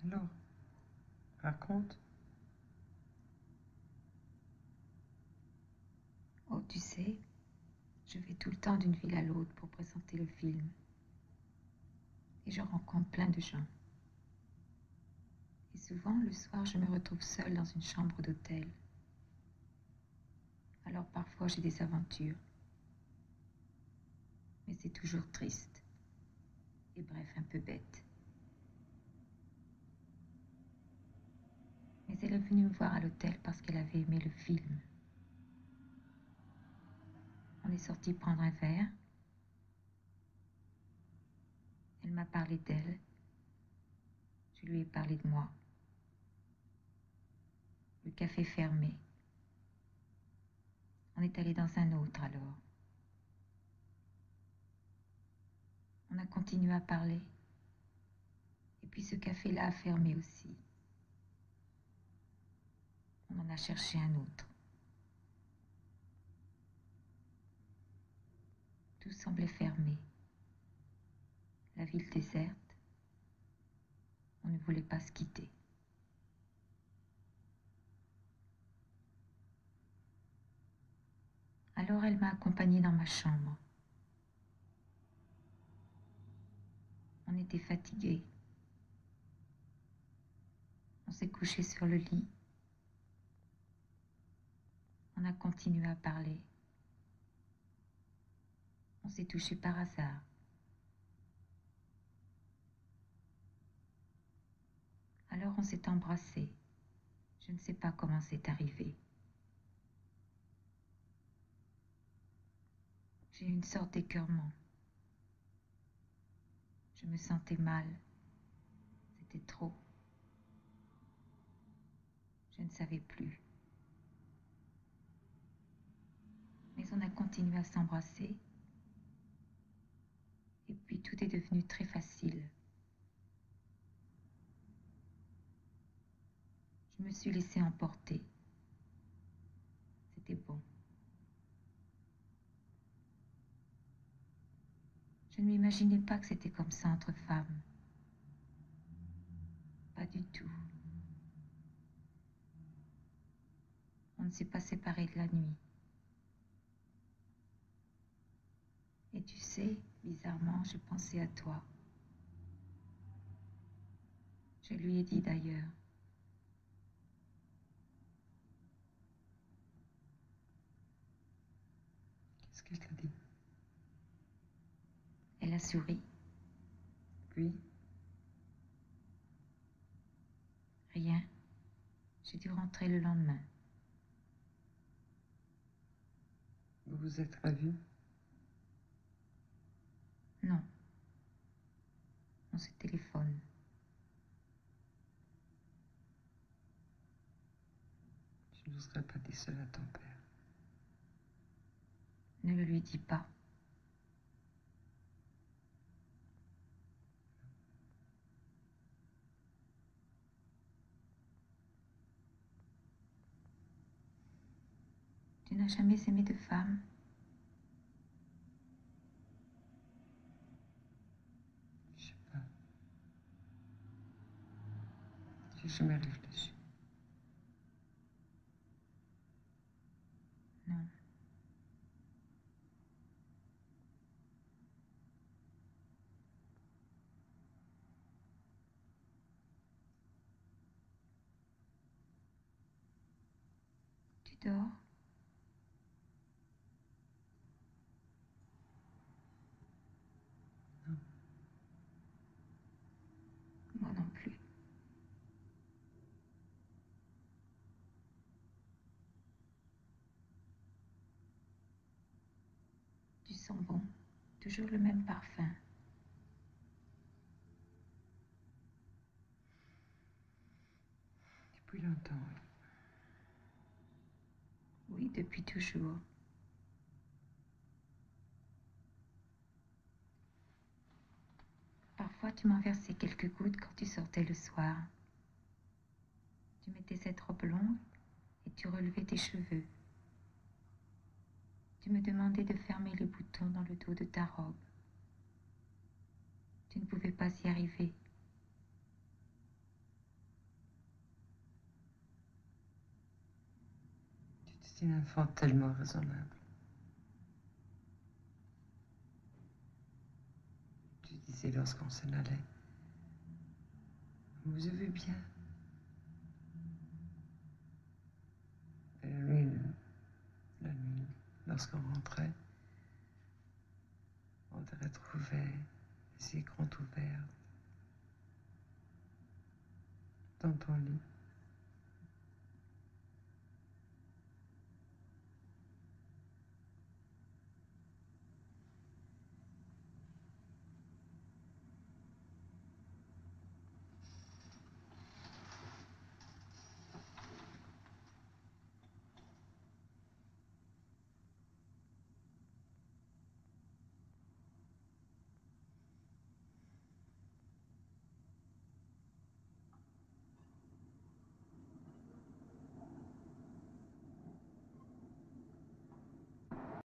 Alors, raconte. Oh, tu sais, je vais tout le temps d'une ville à l'autre pour présenter le film. Et je rencontre plein de gens. Et souvent, le soir, je me retrouve seule dans une chambre d'hôtel. Alors parfois, j'ai des aventures. Mais c'est toujours triste. Et bref, un peu bête. Mais elle est venue me voir à l'hôtel parce qu'elle avait aimé le film. On est sorti prendre un verre. Elle m'a parlé d'elle. Je lui ai parlé de moi. Le café fermé. On est allé dans un autre alors. On a continué à parler. Et puis ce café-là a fermé aussi. On en a cherché un autre. Tout semblait fermé. La ville déserte. On ne voulait pas se quitter. Alors elle m'a accompagnée dans ma chambre. On était fatigués. On s'est couché sur le lit. On a continué à parler. On s'est touché par hasard. Alors on s'est embrassés. Je ne sais pas comment c'est arrivé. J'ai eu une sorte d'écœurement. Je me sentais mal. C'était trop. Je ne savais plus. Mais on a continué à s'embrasser. Et puis tout est devenu très facile. Je me suis laissée emporter. C'était bon. Je ne m'imaginais pas que c'était comme ça entre femmes. Pas du tout. On ne s'est pas séparés de la nuit. Et tu sais, bizarrement, je pensais à toi. Je lui ai dit d'ailleurs. Qu'est-ce qu'elle t'a dit? Elle a souri. Puis, Rien. J'ai dû rentrer le lendemain. vous vous êtes revus? Non. On se téléphone. Tu ne serais pas dit seul à ton père. Ne le lui dis pas. Tu n'as jamais aimé de femme? Je sais pas. J'ai jamais réfléchi. Non. Tu dors? Non. Moi non plus. Tu sens bon. Toujours le même parfum. Depuis longtemps, oui. Oui, depuis toujours. Parfois, tu m'en versais quelques gouttes quand tu sortais le soir. Tu mettais cette robe longue et tu relevais tes cheveux. Tu me demandais de fermer les boutons dans le dos de ta robe. Tu ne pouvais pas y arriver. C'est une enfant tellement raisonnable. Tu disais lorsqu'on s'en allait, vous avez bien. Et la nuit, lorsqu'on rentrait, on te retrouvait les yeux grands ouverts dans ton lit.